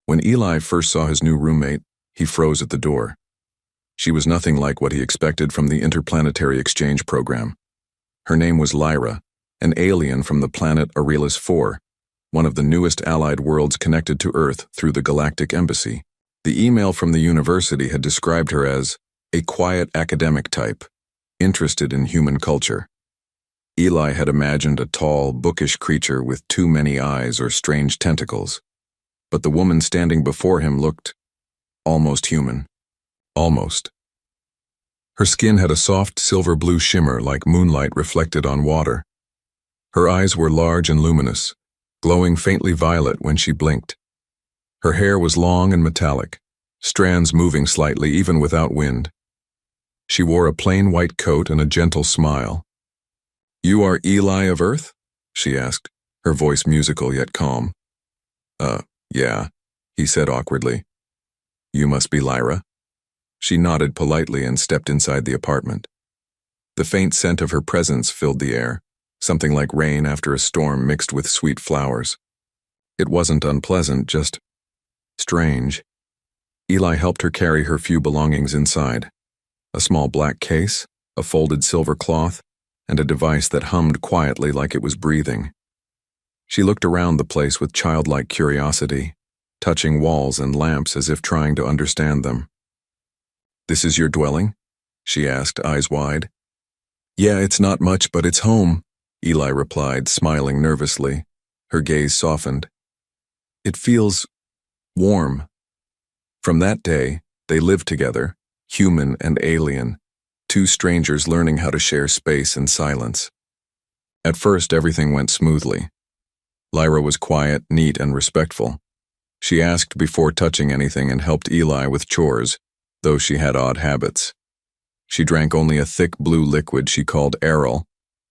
When Eli first saw his new roommate, he froze at the door. She was nothing like what he expected from the interplanetary exchange program. Her name was Lyra, an alien from the planet Aurelius 4, one of the newest allied worlds connected to Earth through the Galactic Embassy. The email from the university had described her as a quiet academic type, interested in human culture. Eli had imagined a tall, bookish creature with too many eyes or strange tentacles, but the woman standing before him looked almost human. Almost. Her skin had a soft silver-blue shimmer like moonlight reflected on water. Her eyes were large and luminous, glowing faintly violet when she blinked. Her hair was long and metallic, strands moving slightly even without wind. She wore a plain white coat and a gentle smile. "You are Eli of Earth?" she asked, her voice musical yet calm. Yeah," he said awkwardly. "You must be Lyra." She nodded politely and stepped inside the apartment. The faint scent of her presence filled the air, something like rain after a storm mixed with sweet flowers. It wasn't unpleasant, just strange. Eli helped her carry her few belongings inside: a small black case, a folded silver cloth, and a device that hummed quietly like it was breathing. She looked around the place with childlike curiosity, touching walls and lamps as if trying to understand them. "This is your dwelling?" she asked, eyes wide. "Yeah, it's not much, but it's home," Eli replied, smiling nervously. Her gaze softened. "It feels warm." From that day, they lived together, human and alien, two strangers learning how to share space and silence. At first, everything went smoothly. Lyra was quiet, neat, and respectful. She asked before touching anything and helped Eli with chores, though she had odd habits. She drank only a thick blue liquid she called Aryl,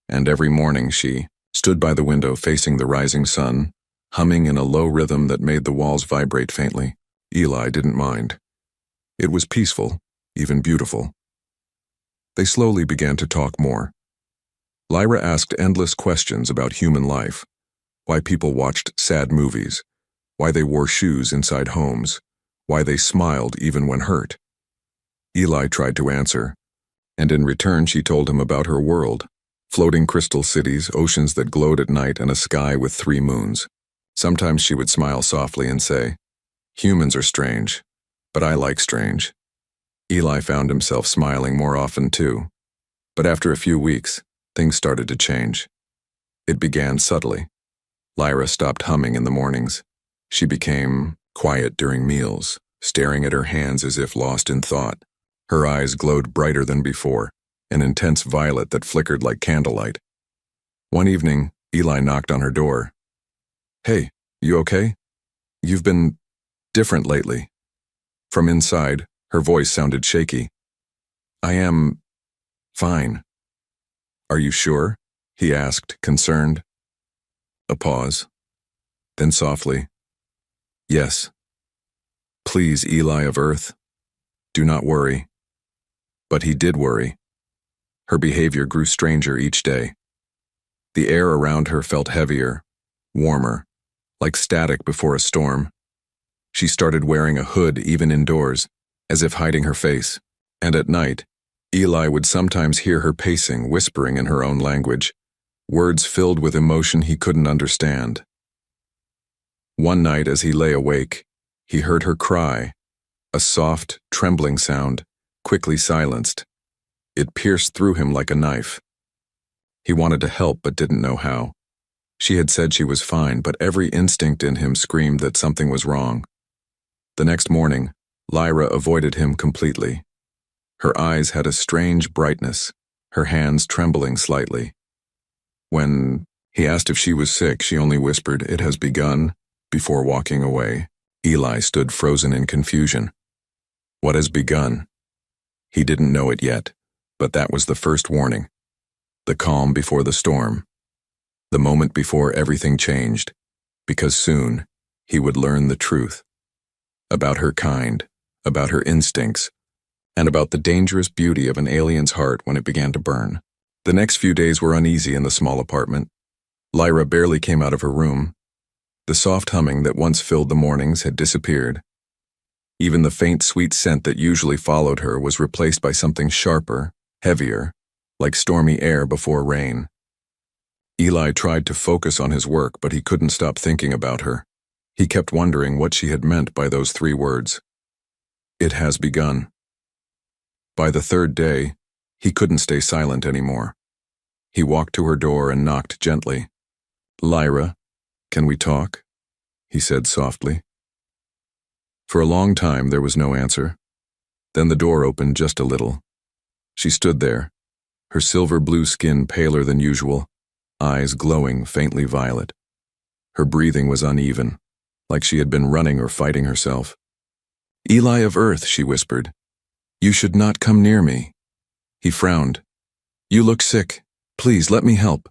and every morning she stood by the window facing the rising sun, humming in a low rhythm that made the walls vibrate faintly. Eli didn't mind. It was peaceful, even beautiful. They slowly began to talk more. Lyra asked endless questions about human life: why people watched sad movies, why they wore shoes inside homes, why they smiled even when hurt. Eli tried to answer, and in return she told him about her world: floating crystal cities, oceans that glowed at night, and a sky with 3 moons. Sometimes she would smile softly and say, "Humans are strange, but I like strange." Eli found himself smiling more often too. But after a few weeks, things started to change. It began subtly. Lyra stopped humming in the mornings. She became quiet during meals, staring at her hands as if lost in thought. Her eyes glowed brighter than before, an intense violet that flickered like candlelight. One evening, Eli knocked on her door. "Hey, you okay? You've been different lately." From inside, her voice sounded shaky. "I am fine." "Are you sure?" he asked, concerned. A pause. Then softly, "Yes. Please, Eli of Earth, do not worry." But he did worry. Her behavior grew stranger each day. The air around her felt heavier, warmer, like static before a storm. She started wearing a hood even indoors, as if hiding her face. And at night, Eli would sometimes hear her pacing, whispering in her own language, words filled with emotion he couldn't understand. One night as he lay awake, he heard her cry, a soft, trembling sound, quickly silenced. It pierced through him like a knife. He wanted to help but didn't know how. She had said she was fine, but every instinct in him screamed that something was wrong. The next morning, Lyra avoided him completely. Her eyes had a strange brightness, her hands trembling slightly. When he asked if she was sick, she only whispered, "It has begun," before walking away. Eli stood frozen in confusion. What has begun? He didn't know it yet, but that was the first warning. The calm before the storm. The moment before everything changed, because soon he would learn the truth. About her kind, about her instincts, and about the dangerous beauty of an alien's heart when it began to burn. The next few days were uneasy in the small apartment. Lyra barely came out of her room. The soft humming that once filled the mornings had disappeared. Even the faint sweet scent that usually followed her was replaced by something sharper, heavier, like stormy air before rain. Eli tried to focus on his work, but he couldn't stop thinking about her. He kept wondering what she had meant by those 3 words. It has begun. By the 3rd day, he couldn't stay silent anymore. He walked to her door and knocked gently. "Lyra, can we talk?" he said softly. For a long time there was no answer. Then the door opened just a little. She stood there, her silver blue skin paler than usual, eyes glowing faintly violet. Her breathing was uneven, like she had been running or fighting herself. "Eli of Earth," she whispered. "You should not come near me." He frowned. "You look sick. Please let me help."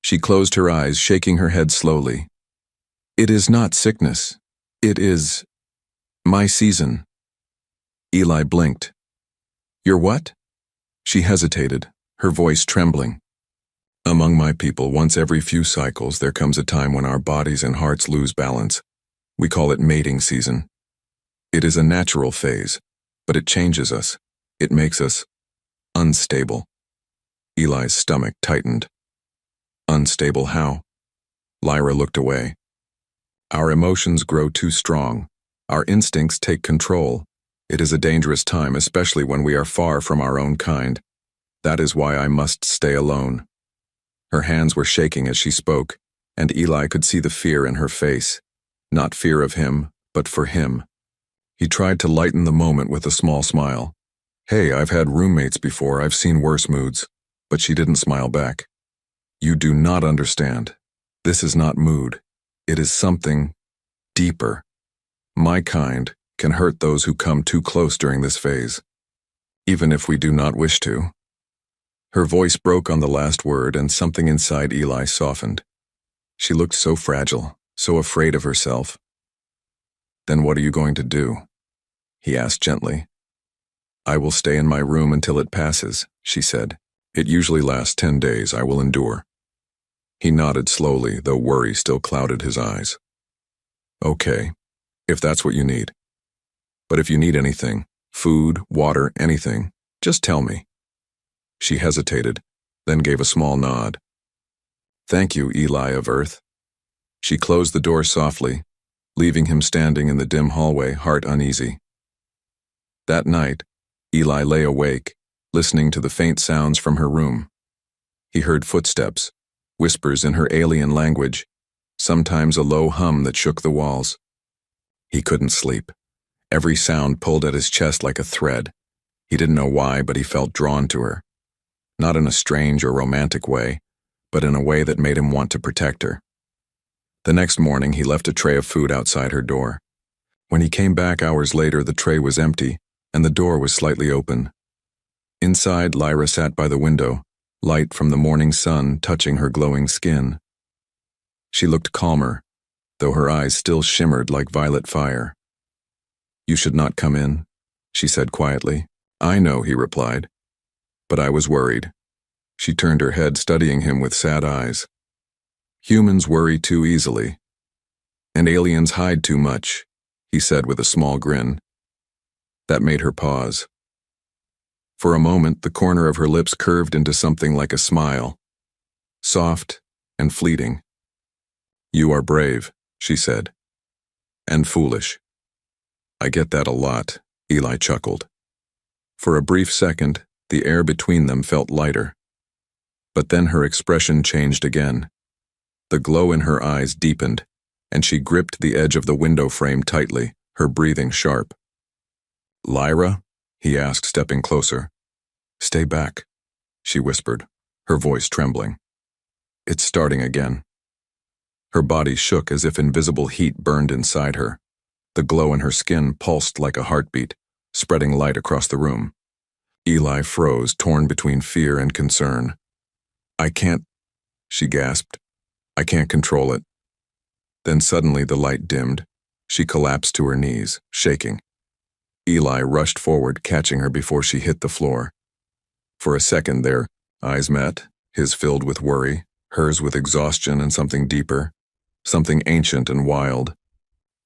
She closed her eyes, shaking her head slowly. "It is not sickness. It is my season." Eli blinked. "Your what?" She hesitated, her voice trembling. "Among my people, once every few cycles, there comes a time when our bodies and hearts lose balance. We call it mating season. It is a natural phase, but it changes us. It makes us unstable." Eli's stomach tightened. "Unstable how?" Lyra looked away. "Our emotions grow too strong. Our instincts take control. It is a dangerous time, especially when we are far from our own kind. That is why I must stay alone." Her hands were shaking as she spoke, and Eli could see the fear in her face. Not fear of him, but for him. He tried to lighten the moment with a small smile. "Hey, I've had roommates before, I've seen worse moods." But she didn't smile back. "You do not understand. This is not mood. It is something deeper. My kind can hurt those who come too close during this phase, even if we do not wish to." Her voice broke on the last word, and something inside Eli softened. She looked so fragile, so afraid of herself. "Then what are you going to do?" he asked gently. "I will stay in my room until it passes," she said. "It usually lasts 10 days. I will endure." He nodded slowly, though worry still clouded his eyes. "Okay, if that's what you need. But if you need anything, food, water, anything, just tell me." She hesitated, then gave a small nod. "Thank you, Eli of Earth." She closed the door softly, leaving him standing in the dim hallway, heart uneasy. That night, Eli lay awake, listening to the faint sounds from her room. He heard footsteps, whispers in her alien language, sometimes a low hum that shook the walls. He couldn't sleep. Every sound pulled at his chest like a thread. He didn't know why, but he felt drawn to her. Not in a strange or romantic way, but in a way that made him want to protect her. The next morning, he left a tray of food outside her door. When he came back hours later, the tray was empty, and the door was slightly open. Inside, Lyra sat by the window, light from the morning sun touching her glowing skin. She looked calmer, though her eyes still shimmered like violet fire. "You should not come in," she said quietly. "I know," he replied. "But I was worried." She turned her head, studying him with sad eyes. "Humans worry too easily. And aliens hide too much," he said with a small grin. That made her pause. For a moment, the corner of her lips curved into something like a smile, soft and fleeting. "You are brave," she said, "and foolish." "I get that a lot," Eli chuckled. For a brief second, the air between them felt lighter. But then her expression changed again. The glow in her eyes deepened, and she gripped the edge of the window frame tightly, her breathing sharp. "Lyra?" he asked, stepping closer. "Stay back," she whispered, her voice trembling. "It's starting again." Her body shook as if invisible heat burned inside her. The glow in her skin pulsed like a heartbeat, spreading light across the room. Eli froze, torn between fear and concern. "I can't," she gasped. "I can't control it." Then suddenly the light dimmed. She collapsed to her knees, shaking. Eli rushed forward, catching her before she hit the floor. For a second their eyes met, his filled with worry, hers with exhaustion and something deeper. something ancient and wild.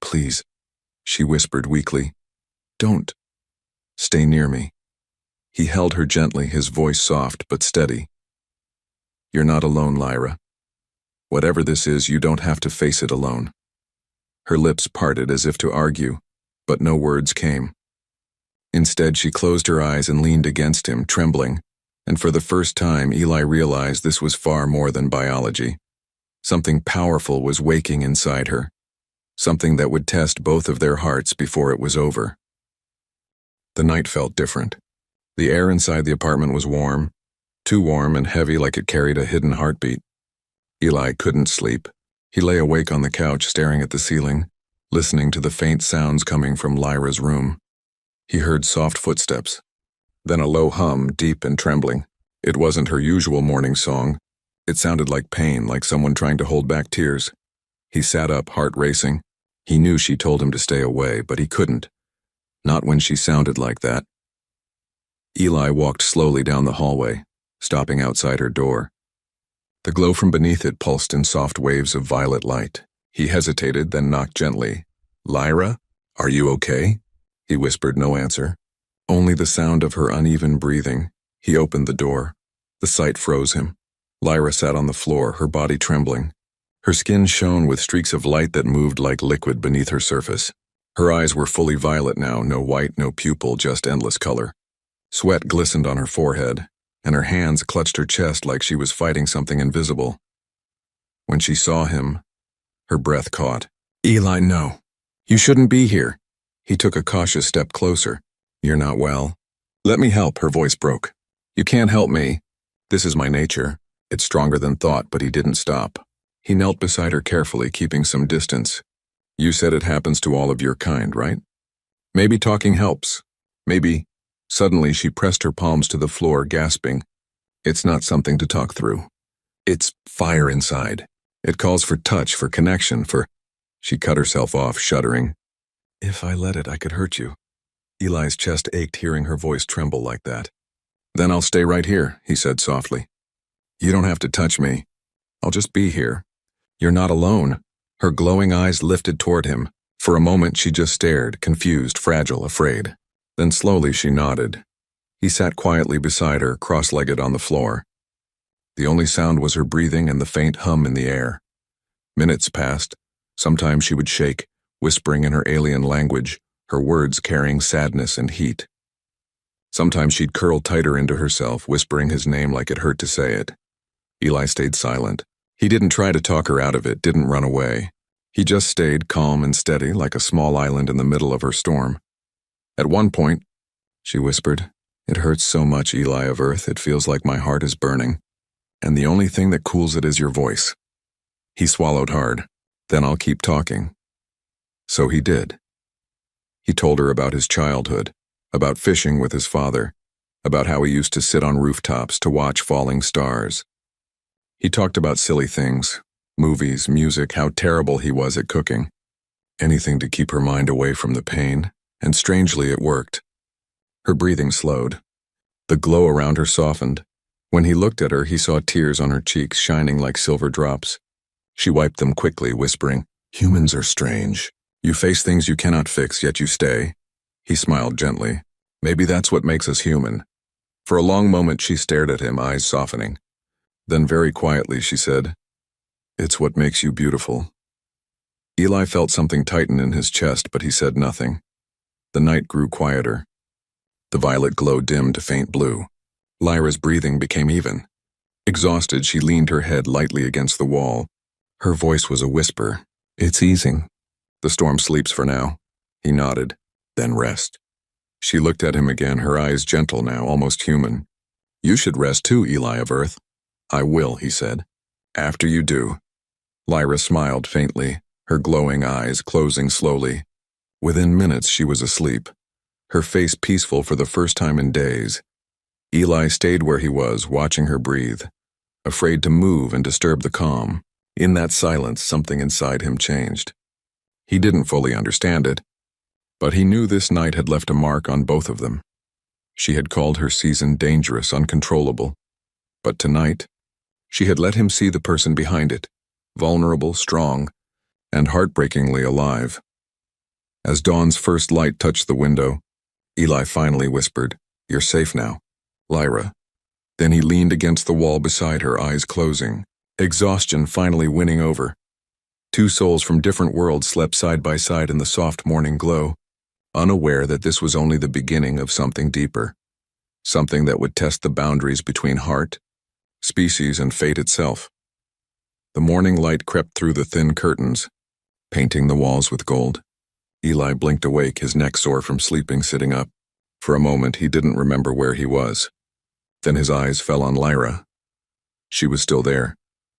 "Please," she whispered weakly. "Don't. Stay near me." He held her gently, his voice soft but steady. "You're not alone, Lyra. Whatever this is, you don't have to face it alone." Her lips parted as if to argue, but no words came. Instead, she closed her eyes and leaned against him, trembling, and for the first time, Eli realized this was far more than biology. Something powerful was waking inside her, something that would test both of their hearts before it was over. The night felt different. The air inside the apartment was warm, too warm and heavy like it carried a hidden heartbeat. Eli couldn't sleep. He lay awake on the couch staring at the ceiling, listening to the faint sounds coming from Lyra's room. He heard soft footsteps, then a low hum, deep and trembling. It wasn't her usual morning song. It sounded like pain, like someone trying to hold back tears. He sat up, heart racing. He knew she told him to stay away, but he couldn't. Not when she sounded like that. Eli walked slowly down the hallway, stopping outside her door. The glow from beneath it pulsed in soft waves of violet light. He hesitated, then knocked gently. "Lyra, are you okay?" He whispered no answer. Only the sound of her uneven breathing. He opened the door. The sight froze him. Lyra sat on the floor, her body trembling. Her skin shone with streaks of light that moved like liquid beneath her surface. Her eyes were fully violet now, no white, no pupil, just endless color. Sweat glistened on her forehead, and her hands clutched her chest like she was fighting something invisible. When she saw him, her breath caught. "Eli, no. You shouldn't be here." He took a cautious step closer. "You're not well." "Let me help," her voice broke. "You can't help me. This is my nature. It's stronger than thought," but he didn't stop. He knelt beside her carefully, keeping some distance. "You said it happens to all of your kind, right? Maybe talking helps. Maybe..." Suddenly, she pressed her palms to the floor, gasping. "It's not something to talk through. It's fire inside. It calls for touch, for connection, for..." She cut herself off, shuddering. "If I let it, I could hurt you." Eli's chest ached hearing her voice tremble like that. "Then I'll stay right here," he said softly. "You don't have to touch me. I'll just be here. You're not alone." Her glowing eyes lifted toward him. For a moment, she just stared, confused, fragile, afraid. Then slowly she nodded. He sat quietly beside her, cross-legged on the floor. The only sound was her breathing and the faint hum in the air. Minutes passed. Sometimes she would shake, whispering in her alien language, her words carrying sadness and heat. Sometimes she'd curl tighter into herself, whispering his name like it hurt to say it. Eli stayed silent. He didn't try to talk her out of it, didn't run away. He just stayed calm and steady, like a small island in the middle of her storm. "At one point," she whispered, "it hurts so much, Eli of Earth, it feels like my heart is burning. And the only thing that cools it is your voice." He swallowed hard. "Then I'll keep talking." So he did. He told her about his childhood, about fishing with his father, about how he used to sit on rooftops to watch falling stars. He talked about silly things, movies, music, how terrible he was at cooking. Anything to keep her mind away from the pain. And strangely, it worked. Her breathing slowed. The glow around her softened. When he looked at her, he saw tears on her cheeks shining like silver drops. She wiped them quickly, whispering, "Humans are strange. You face things you cannot fix, yet you stay." He smiled gently. "Maybe that's what makes us human." For a long moment, she stared at him, eyes softening. Then very quietly, she said, "It's what makes you beautiful." Eli felt something tighten in his chest, but he said nothing. The night grew quieter. The violet glow dimmed to faint blue. Lyra's breathing became even. Exhausted, she leaned her head lightly against the wall. Her voice was a whisper. "It's easing. The storm sleeps for now." He nodded. "Then rest." She looked at him again, her eyes gentle now, almost human. "You should rest too, Eli of Earth." "I will," he said. "After you do." Lyra smiled faintly, her glowing eyes closing slowly. Within minutes, she was asleep, her face peaceful for the first time in days. Eli stayed where he was, watching her breathe, afraid to move and disturb the calm. In that silence, something inside him changed. He didn't fully understand it, but he knew this night had left a mark on both of them. She had called her season dangerous, uncontrollable. But tonight, she had let him see the person behind it, vulnerable, strong, and heartbreakingly alive. As dawn's first light touched the window, Eli finally whispered, "You're safe now, Lyra." Then he leaned against the wall beside her, eyes closing, exhaustion finally winning over. Two souls from different worlds slept side by side in the soft morning glow, unaware that this was only the beginning of something deeper, something that would test the boundaries between heart, species, and fate itself. The morning light crept through the thin curtains, painting the walls with gold. Eli blinked awake, his neck sore from sleeping sitting up. For a moment, he didn't remember where he was. Then his eyes fell on Lyra. She was still there,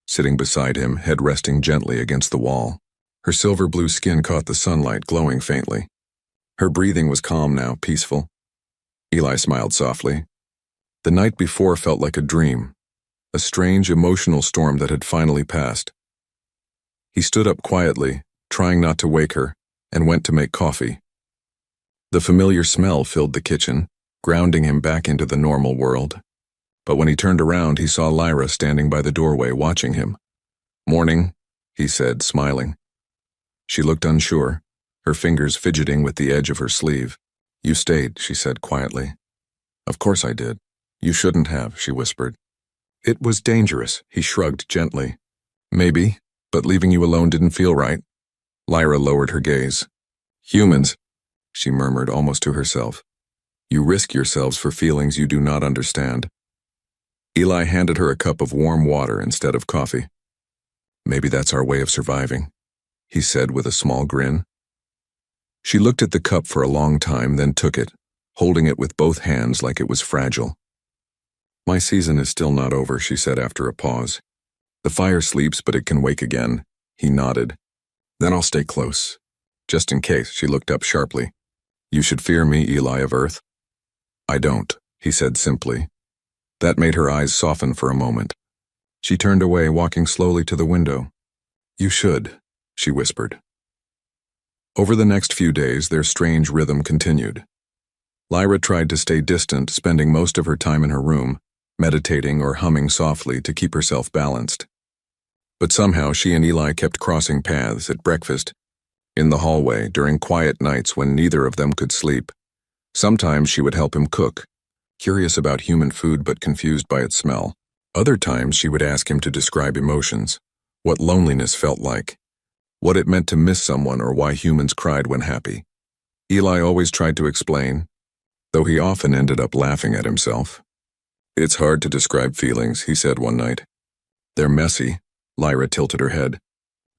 sitting beside him, head resting gently against the wall. Her silver blue skin caught the sunlight, glowing faintly. Her breathing was calm now, peaceful. Eli smiled softly. The night before felt like a dream, a strange emotional storm that had finally passed. He stood up quietly, trying not to wake her, and went to make coffee. The familiar smell filled the kitchen, grounding him back into the normal world. But when he turned around, he saw Lyra standing by the doorway watching him. "Morning," he said, smiling. She looked unsure, her fingers fidgeting with the edge of her sleeve. "You stayed," she said quietly. "Of course I did. You shouldn't have," she whispered. "It was dangerous," he shrugged gently. "Maybe, but leaving you alone didn't feel right." Lyra lowered her gaze. "Humans," she murmured almost to herself. "You risk yourselves for feelings you do not understand." Eli handed her a cup of warm water instead of coffee. "Maybe that's our way of surviving," he said with a small grin. She looked at the cup for a long time, then took it, holding it with both hands like it was fragile. "My season is still not over," she said after a pause. "The fire sleeps, but it can wake again." He nodded. "Then I'll stay close. Just in case." She looked up sharply. "You should fear me, Eli of Earth." "I don't," he said simply. That made her eyes soften for a moment. She turned away, walking slowly to the window. "You should," she whispered. Over the next few days, their strange rhythm continued. Lyra tried to stay distant, spending most of her time in her room, meditating or humming softly to keep herself balanced. But somehow she and Eli kept crossing paths at breakfast, in the hallway, during quiet nights when neither of them could sleep. Sometimes she would help him cook, curious about human food but confused by its smell. Other times she would ask him to describe emotions, what loneliness felt like, what it meant to miss someone, or why humans cried when happy. Eli always tried to explain, though he often ended up laughing at himself. "It's hard to describe feelings," he said one night. "They're messy." Lyra tilted her head.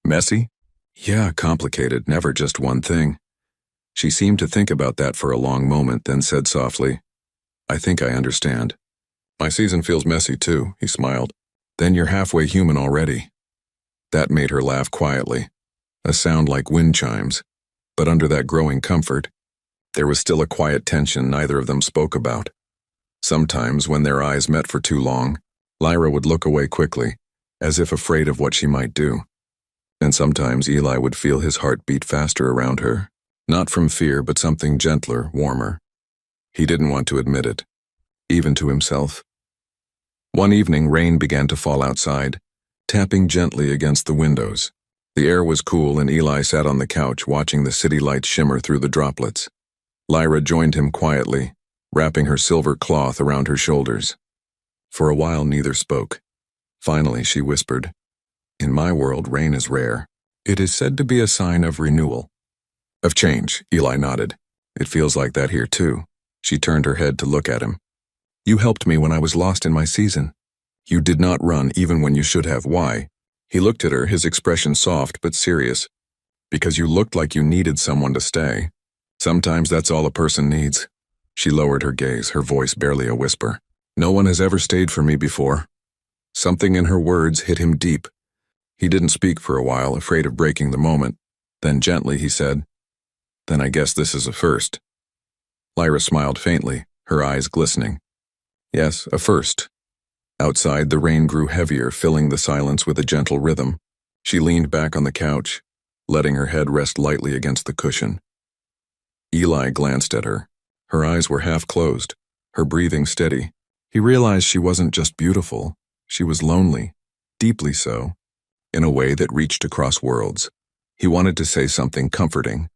"Messy?" "Yeah, complicated, never just one thing." She seemed to think about that for a long moment, then said softly, "I think I understand. My season feels messy too," he smiled. "Then you're halfway human already." That made her laugh quietly, a sound like wind chimes, but under that growing comfort, there was still a quiet tension neither of them spoke about. Sometimes, when their eyes met for too long, Lyra would look away quickly, as if afraid of what she might do. And sometimes Eli would feel his heart beat faster around her, not from fear but something gentler, warmer. He didn't want to admit it, even to himself. One evening, rain began to fall outside, tapping gently against the windows. The air was cool and Eli sat on the couch watching the city lights shimmer through the droplets. Lyra joined him quietly, wrapping her silver cloth around her shoulders. For a while neither spoke. Finally she whispered, "In my world, rain is rare. It is said to be a sign of renewal." "Of change," Eli nodded. "It feels like that here too." She turned her head to look at him. "You helped me when I was lost in my season. You did not run even when you should have. Why?" He looked at her, his expression soft but serious. "Because you looked like you needed someone to stay. Sometimes that's all a person needs." She lowered her gaze, her voice barely a whisper. "No one has ever stayed for me before." Something in her words hit him deep. He didn't speak for a while, afraid of breaking the moment. Then gently he said, "Then I guess this is a first." Lyra smiled faintly, her eyes glistening. "Yes, a first." Outside, the rain grew heavier, filling the silence with a gentle rhythm. She leaned back on the couch, letting her head rest lightly against the cushion. Eli glanced at her. Her eyes were half closed, her breathing steady. He realized she wasn't just beautiful, she was lonely, deeply so, in a way that reached across worlds. He wanted to say something comforting,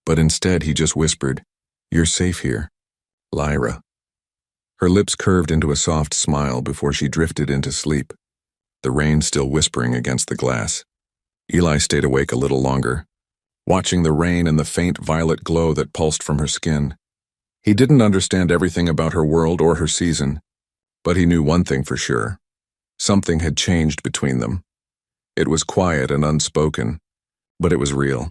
but instead he just whispered, "You're safe here, Lyra." Her lips curved into a soft smile before she drifted into sleep, the rain still whispering against the glass. Eli stayed awake a little longer, watching the rain and the faint violet glow that pulsed from her skin. He didn't understand everything about her world or her season, but he knew one thing for sure. Something had changed between them. It was quiet and unspoken, but it was real.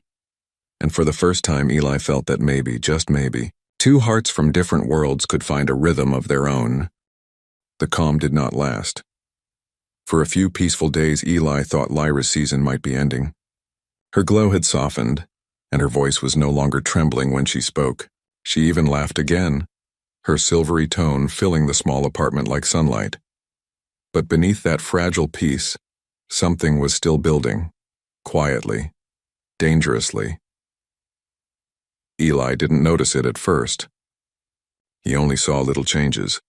And for the first time, Eli felt that maybe, just maybe, two hearts from different worlds could find a rhythm of their own. The calm did not last. For a few peaceful days, Eli thought Lyra's season might be ending. Her glow had softened, and her voice was no longer trembling when she spoke. She even laughed again, her silvery tone filling the small apartment like sunlight. But beneath that fragile peace, something was still building, quietly, dangerously. Eli didn't notice it at first. He only saw little changes,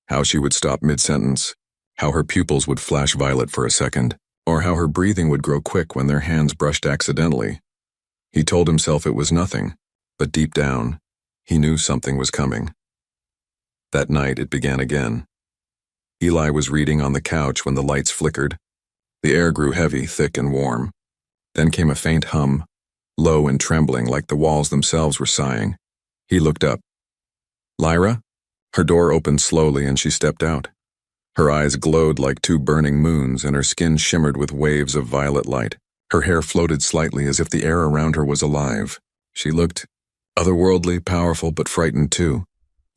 how she would stop mid-sentence, how her pupils would flash violet for a second, or how her breathing would grow quick when their hands brushed accidentally. He told himself it was nothing, but deep down, he knew something was coming. That night it began again. Eli was reading on the couch when the lights flickered. The air grew heavy, thick, and warm. Then came a faint hum, low and trembling like the walls themselves were sighing. He looked up. "Lyra?" Her door opened slowly and she stepped out. Her eyes glowed like two burning moons and her skin shimmered with waves of violet light. Her hair floated slightly as if the air around her was alive. She looked otherworldly, powerful, but frightened too.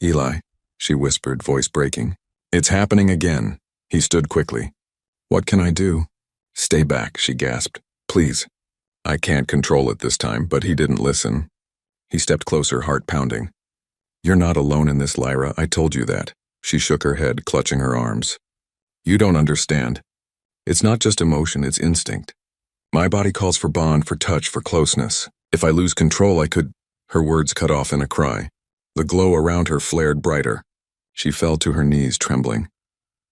"Eli," she whispered, voice breaking. "It's happening again." He stood quickly. "What can I do?" "Stay back," she gasped. "Please." "I can't control it this time," but he didn't listen. He stepped closer, heart pounding. "You're not alone in this, Lyra. I told you that." She shook her head, clutching her arms. "You don't understand. It's not just emotion, it's instinct. My body calls for bond, for touch, for closeness. If I lose control, I could—" Her words cut off in a cry. The glow around her flared brighter. She fell to her knees, trembling.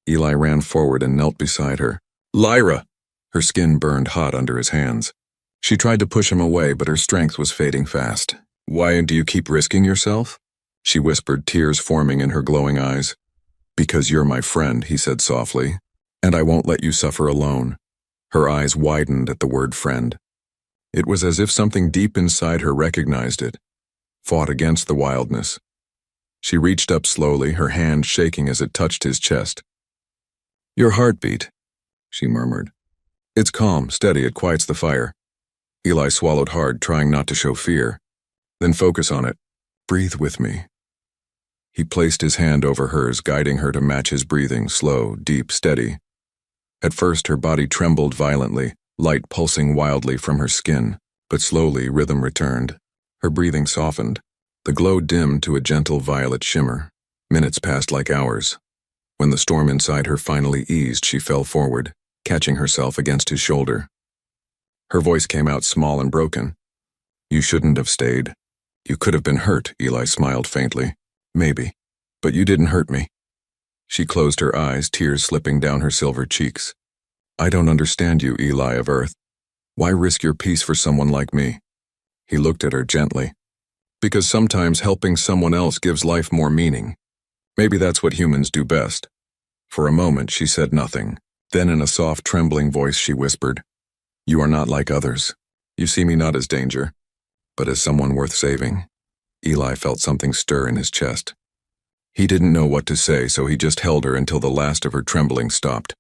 Eli ran forward and knelt beside her. "Lyra!" Her skin burned hot under his hands. She tried to push him away, but her strength was fading fast. "Why do you keep risking yourself?" She whispered, tears forming in her glowing eyes. "Because you're my friend," he said softly, "and I won't let you suffer alone." Her eyes widened at the word friend. It was as if something deep inside her recognized it, fought against the wildness. She reached up slowly, her hand shaking as it touched his chest. "Your heartbeat," she murmured. "It's calm, steady, it quiets the fire." Eli swallowed hard, trying not to show fear. "Then focus on it. Breathe with me." He placed his hand over hers, guiding her to match his breathing, slow, deep, steady. At first her body trembled violently, light pulsing wildly from her skin, but slowly rhythm returned. Her breathing softened. The glow dimmed to a gentle violet shimmer. Minutes passed like hours. When the storm inside her finally eased, she fell forward, catching herself against his shoulder. Her voice came out small and broken. "You shouldn't have stayed. You could have been hurt," Eli smiled faintly. "Maybe. But you didn't hurt me." She closed her eyes, tears slipping down her silver cheeks. "I don't understand you, Eli of Earth. Why risk your peace for someone like me?" He looked at her gently. "Because sometimes helping someone else gives life more meaning. Maybe that's what humans do best." For a moment she said nothing. Then in a soft, trembling voice she whispered, "You are not like others. You see me not as danger, but as someone worth saving." Eli felt something stir in his chest. He didn't know what to say, so he just held her until the last of her trembling stopped.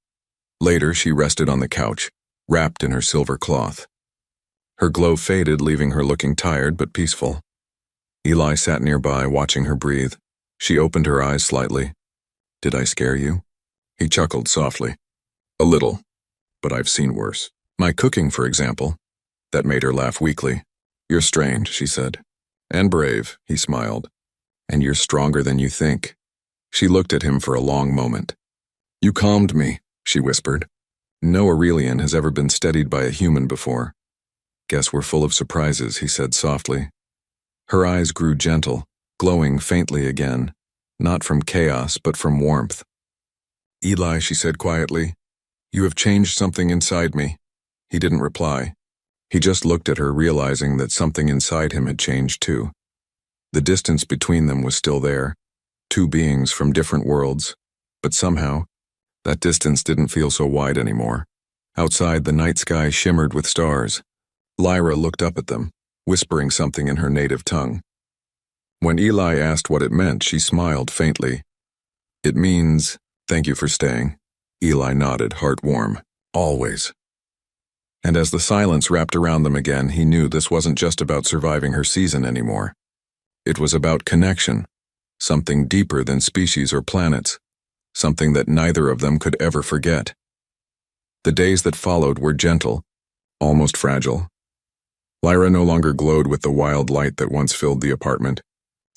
Later, she rested on the couch, wrapped in her silver cloth. Her glow faded, leaving her looking tired but peaceful. Eli sat nearby, watching her breathe. She opened her eyes slightly. "Did I scare you?" He chuckled softly. "A little, but I've seen worse. My cooking, for example." That made her laugh weakly. "You're strange," she said. "And brave," he smiled. "And you're stronger than you think." She looked at him for a long moment. "You calmed me," she whispered. "No Aurelian has ever been steadied by a human before." "Guess we're full of surprises," he said softly. Her eyes grew gentle, glowing faintly again, not from chaos but from warmth. "Eli," she said quietly, "you have changed something inside me." He didn't reply. He just looked at her, realizing that something inside him had changed too. The distance between them was still there, two beings from different worlds, but somehow, that distance didn't feel so wide anymore. Outside, the night sky shimmered with stars. Lyra looked up at them, whispering something in her native tongue. When Eli asked what it meant, she smiled faintly. "It means, thank you for staying." Eli nodded, heart warm. "Always." And as the silence wrapped around them again, he knew this wasn't just about surviving her season anymore. It was about connection, something deeper than species or planets, something that neither of them could ever forget. The days that followed were gentle, almost fragile. Lyra no longer glowed with the wild light that once filled the apartment.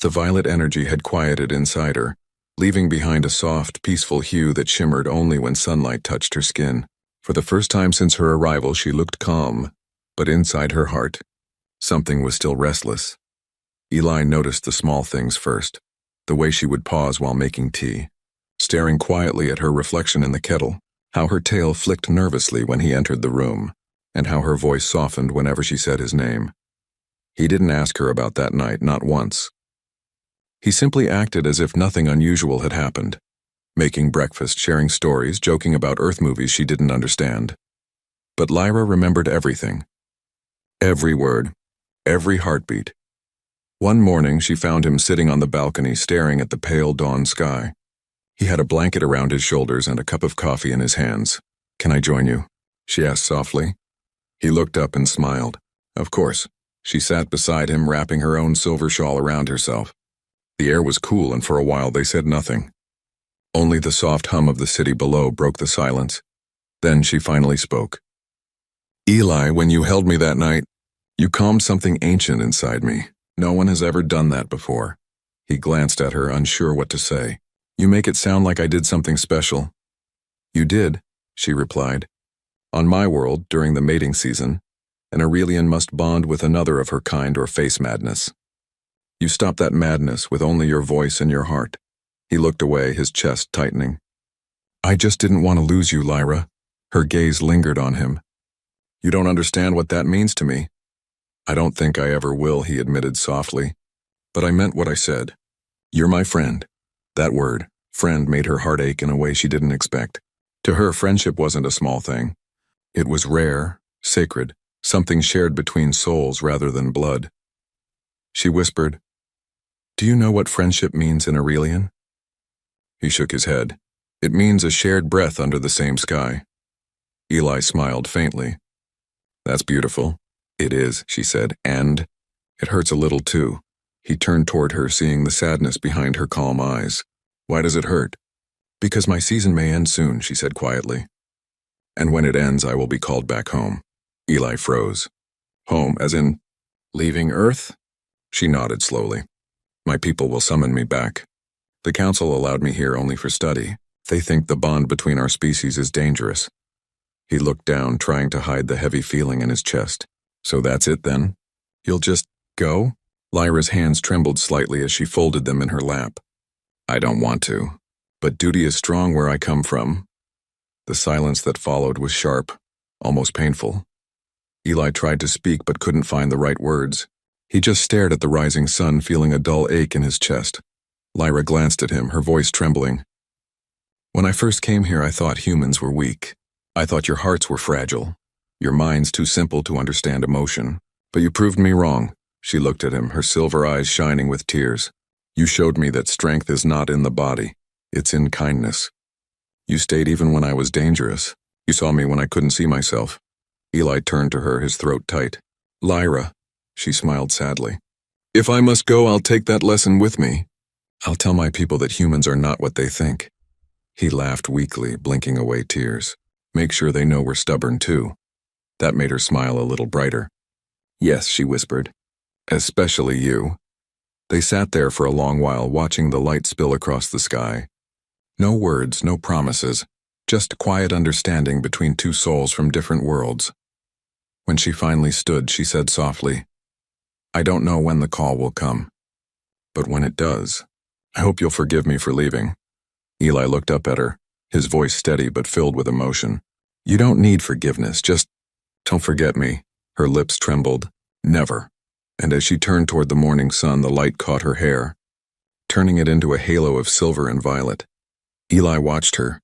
The violet energy had quieted inside her, leaving behind a soft, peaceful hue that shimmered only when sunlight touched her skin. For the first time since her arrival, she looked calm, but inside her heart, something was still restless. Eli noticed the small things first, the way she would pause while making tea, staring quietly at her reflection in the kettle, how her tail flicked nervously when he entered the room, and how her voice softened whenever she said his name. He didn't ask her about that night, not once. He simply acted as if nothing unusual had happened, making breakfast, sharing stories, joking about Earth movies she didn't understand. But Lyra remembered everything. Every word, every heartbeat. One morning, she found him sitting on the balcony staring at the pale dawn sky. He had a blanket around his shoulders and a cup of coffee in his hands. "Can I join you?" she asked softly. He looked up and smiled. "Of course." She sat beside him, wrapping her own silver shawl around herself. The air was cool, and for a while they said nothing. Only the soft hum of the city below broke the silence. Then she finally spoke. "Eli, when you held me that night, you calmed something ancient inside me. No one has ever done that before." He glanced at her, unsure what to say. "You make it sound like I did something special." "You did," she replied. "On my world, during the mating season, an Aurelian must bond with another of her kind or face madness. You stopped that madness with only your voice and your heart." He looked away, his chest tightening. "I just didn't want to lose you, Lyra." Her gaze lingered on him. "You don't understand what that means to me." "I don't think I ever will," he admitted softly. "But I meant what I said. You're my friend." That word, friend, made her heart ache in a way she didn't expect. To her, friendship wasn't a small thing. It was rare, sacred, something shared between souls rather than blood. She whispered, "Do you know what friendship means in Aurelian?" He shook his head. "It means a shared breath under the same sky." Eli smiled faintly. "That's beautiful." "It is," she said, "and it hurts a little too." He turned toward her, seeing the sadness behind her calm eyes. "Why does it hurt?" "Because my season may end soon," she said quietly. "And when it ends, I will be called back home." Eli froze. "Home, as in leaving Earth?" She nodded slowly. "My people will summon me back. The council allowed me here only for study. They think the bond between our species is dangerous." He looked down, trying to hide the heavy feeling in his chest. "So that's it then? You'll just go?" Lyra's hands trembled slightly as she folded them in her lap. "I don't want to, but duty is strong where I come from." The silence that followed was sharp, almost painful. Eli tried to speak but couldn't find the right words. He just stared at the rising sun, feeling a dull ache in his chest. Lyra glanced at him, her voice trembling. "When I first came here, I thought humans were weak. I thought your hearts were fragile, your minds too simple to understand emotion. But you proved me wrong." She looked at him, her silver eyes shining with tears. "You showed me that strength is not in the body, it's in kindness. You stayed even when I was dangerous. You saw me when I couldn't see myself." Eli turned to her, his throat tight. "Lyra," she smiled sadly. "If I must go, I'll take that lesson with me. I'll tell my people that humans are not what they think." He laughed weakly, blinking away tears. "Make sure they know we're stubborn too." That made her smile a little brighter. "Yes," she whispered. "Especially you." They sat there for a long while, watching the light spill across the sky. No words, no promises, just quiet understanding between two souls from different worlds. When she finally stood, she said softly, "I don't know when the call will come, but when it does, I hope you'll forgive me for leaving." Eli looked up at her, his voice steady but filled with emotion. "You don't need forgiveness, just don't forget me." Her lips trembled. Never. And as she turned toward the morning sun, the light caught her hair, turning it into a halo of silver and violet. Eli watched her,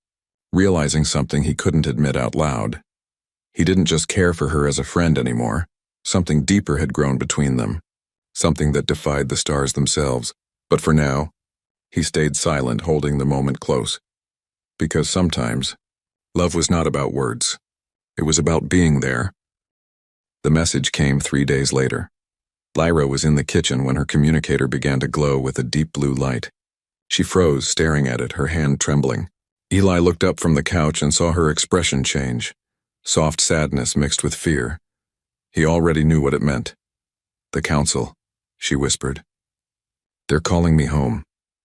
realizing something he couldn't admit out loud. He didn't just care for her as a friend anymore. Something deeper had grown between them, something that defied the stars themselves. But for now, he stayed silent, holding the moment close. Because sometimes, love was not about words. It was about being there. The message came 3 days later. Lyra was in the kitchen when her communicator began to glow with a deep blue light. She froze, staring at it, her hand trembling. Eli looked up from the couch and saw her expression change. Soft sadness mixed with fear. He already knew what it meant. "The council," she whispered. "They're calling me home."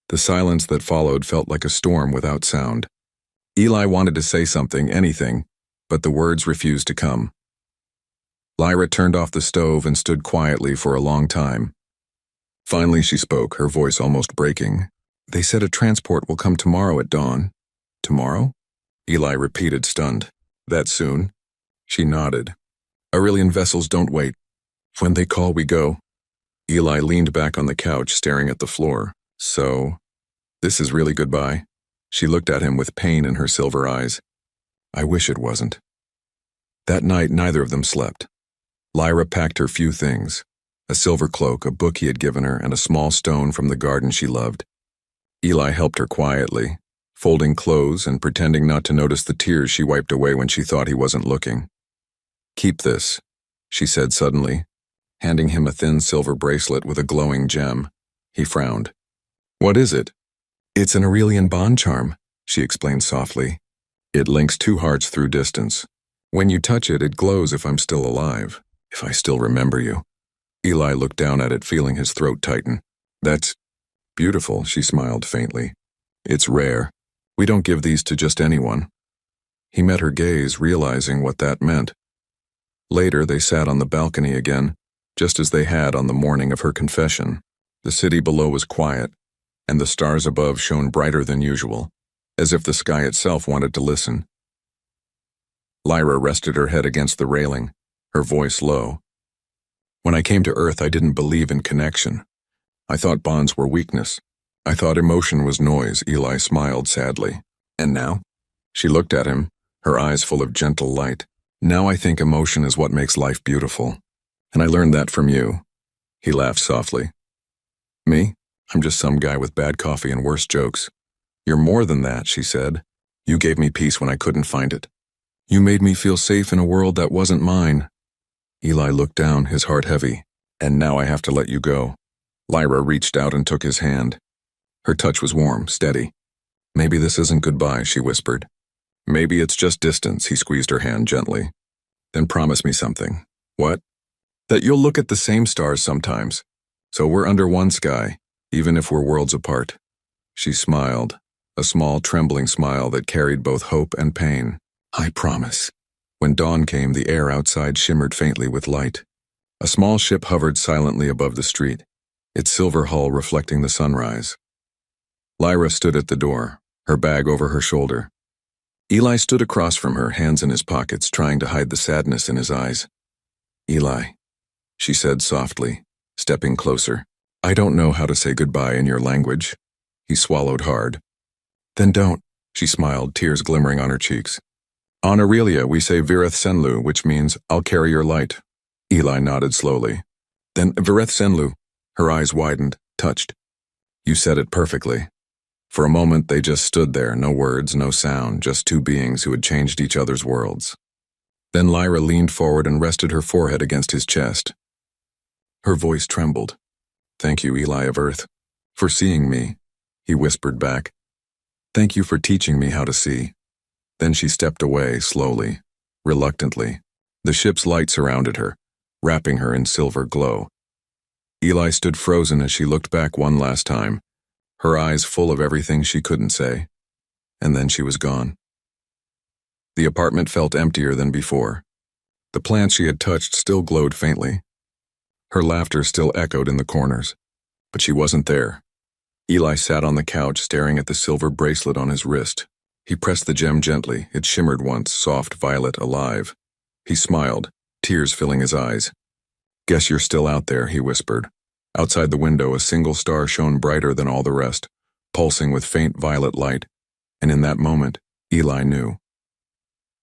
The silence that followed felt like a storm without sound. Eli wanted to say something, anything, but the words refused to come. Lyra turned off the stove and stood quietly for a long time. Finally she spoke, her voice almost breaking. "They said a transport will come tomorrow at dawn." "Tomorrow?" Eli repeated, stunned. "That soon?" She nodded. "Aurelian vessels don't wait. When they call, we go." Eli leaned back on the couch, staring at the floor. "So, this is really goodbye?" She looked at him with pain in her silver eyes. "I wish it wasn't." That night, neither of them slept. Lyra packed her few things, a silver cloak, a book he had given her, and a small stone from the garden she loved. Eli helped her quietly, folding clothes and pretending not to notice the tears she wiped away when she thought he wasn't looking. "Keep this," she said suddenly, handing him a thin silver bracelet with a glowing gem. He frowned. "What is it?" "It's an Aurelian bond charm," she explained softly. "It links 2 hearts through distance. When you touch it, it glows if I'm still alive, if I still remember you." Eli looked down at it, feeling his throat tighten. "That's beautiful," she smiled faintly. "It's rare. We don't give these to just anyone." He met her gaze, realizing what that meant. Later, they sat on the balcony again, just as they had on the morning of her confession. The city below was quiet, and the stars above shone brighter than usual, as if the sky itself wanted to listen. Lyra rested her head against the railing, her voice low. "When I came to Earth, I didn't believe in connection. I thought bonds were weakness. I thought emotion was noise." Eli smiled sadly. "And now?" She looked at him, her eyes full of gentle light. "Now I think emotion is what makes life beautiful. And I learned that from you." He laughed softly. "Me? I'm just some guy with bad coffee and worse jokes." "You're more than that," she said. "You gave me peace when I couldn't find it. You made me feel safe in a world that wasn't mine." Eli looked down, his heart heavy. "And now I have to let you go." Lyra reached out and took his hand. Her touch was warm, steady. "Maybe this isn't goodbye," she whispered. "Maybe it's just distance." He squeezed her hand gently. "Then promise me something." "What?" "That you'll look at the same stars sometimes. So we're under one sky, even if we're worlds apart." She smiled, a small, trembling smile that carried both hope and pain. "I promise." When dawn came, the air outside shimmered faintly with light. A small ship hovered silently above the street, its silver hull reflecting the sunrise. Lyra stood at the door, her bag over her shoulder. Eli stood across from her, hands in his pockets, trying to hide the sadness in his eyes. "Eli," she said softly, stepping closer. "I don't know how to say goodbye in your language." He swallowed hard. "Then don't," she smiled, tears glimmering on her cheeks. "On Aurelia, we say Vireth Senlu, which means, 'I'll carry your light.'" Eli nodded slowly. "Then Vireth Senlu." Her eyes widened, touched. "You said it perfectly." For a moment, they just stood there, no words, no sound, just 2 beings who had changed each other's worlds. Then Lyra leaned forward and rested her forehead against his chest. Her voice trembled. "Thank you, Eli of Earth, for seeing me," he whispered back. "Thank you for teaching me how to see." Then she stepped away, slowly, reluctantly. The ship's light surrounded her, wrapping her in silver glow. Eli stood frozen as she looked back one last time, her eyes full of everything she couldn't say. And then she was gone. The apartment felt emptier than before. The plants she had touched still glowed faintly. Her laughter still echoed in the corners, but she wasn't there. Eli sat on the couch, staring at the silver bracelet on his wrist. He pressed the gem gently. It shimmered once, soft, violet, alive. He smiled, tears filling his eyes. "Guess you're still out there," he whispered. Outside the window, a single star shone brighter than all the rest, pulsing with faint violet light, and in that moment, Eli knew.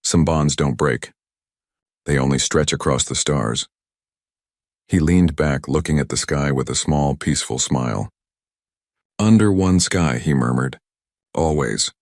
Some bonds don't break. They only stretch across the stars. He leaned back, looking at the sky with a small, peaceful smile. "Under one sky," he murmured. "Always."